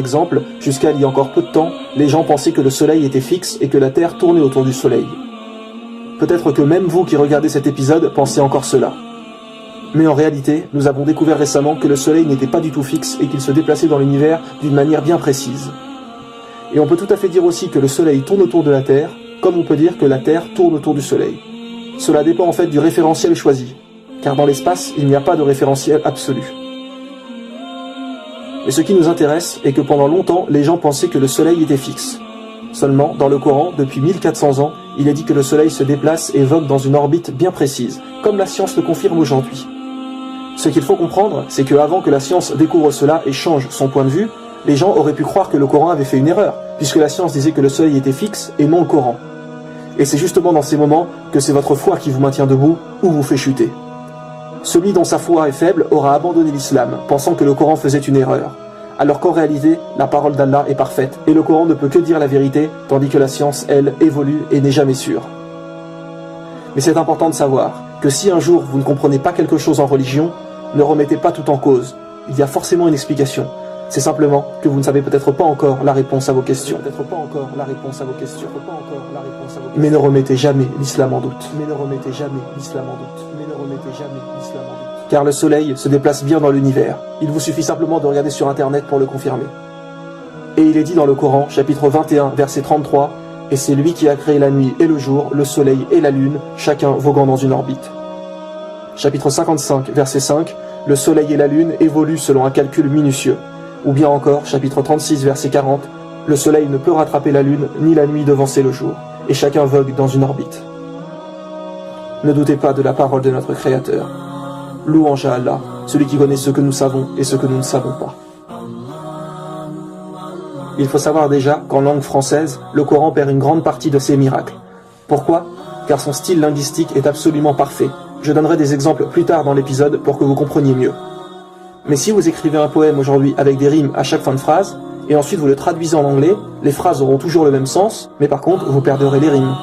Exemple, jusqu'à il y a encore peu de temps, les gens pensaient que le soleil était fixe et que la Terre tournait autour du soleil. Peut-être que même vous qui regardez cet épisode pensez encore cela. Mais en réalité, nous avons découvert récemment que le soleil n'était pas du tout fixe et qu'il se déplaçait dans l'univers d'une manière bien précise. Et on peut tout à fait dire aussi que le soleil tourne autour de la Terre, comme on peut dire que la Terre tourne autour du soleil. Cela dépend en fait du référentiel choisi, car dans l'espace, il n'y a pas de référentiel absolu. Et ce qui nous intéresse est que pendant longtemps, les gens pensaient que le soleil était fixe. Seulement, dans le Coran, depuis 1400 ans, il est dit que le soleil se déplace et vogue dans une orbite bien précise, comme la science le confirme aujourd'hui. Ce qu'il faut comprendre, c'est qu'avant que la science découvre cela et change son point de vue, les gens auraient pu croire que le Coran avait fait une erreur, puisque la science disait que le soleil était fixe et non le Coran. Et c'est justement dans ces moments que c'est votre foi qui vous maintient debout ou vous fait chuter. Celui dont sa foi est faible aura abandonné l'islam, pensant que le Coran faisait une erreur. Alors qu'en réalité, la parole d'Allah est parfaite, et le Coran ne peut que dire la vérité, tandis que la science, elle, évolue et n'est jamais sûre. Mais c'est important de savoir que si un jour vous ne comprenez pas quelque chose en religion, ne remettez pas tout en cause. Il y a forcément une explication. C'est simplement que vous ne savez peut-être pas encore la réponse à vos questions. Mais ne remettez jamais l'islam en doute. Car le soleil se déplace bien dans l'univers. Il vous suffit simplement de regarder sur internet pour le confirmer. Et il est dit dans le Coran, chapitre 21, verset 33, « Et c'est lui qui a créé la nuit et le jour, le soleil et la lune, chacun voguant dans une orbite. » Chapitre 55, verset 5, « Le soleil et la lune évoluent selon un calcul minutieux. » Ou bien encore, chapitre 36, verset 40, « Le soleil ne peut rattraper la lune, ni la nuit devancer le jour, et chacun vogue dans une orbite. » Ne doutez pas de la parole de notre Créateur. Louange à Allah, celui qui connaît ce que nous savons et ce que nous ne savons pas. Il faut savoir déjà qu'en langue française, le Coran perd une grande partie de ses miracles. Pourquoi ? Car son style linguistique est absolument parfait. Je donnerai des exemples plus tard dans l'épisode pour que vous compreniez mieux. Mais si vous écrivez un poème aujourd'hui avec des rimes à chaque fin de phrase, et ensuite vous le traduisez en anglais, les phrases auront toujours le même sens, mais par contre vous perdrez les rimes.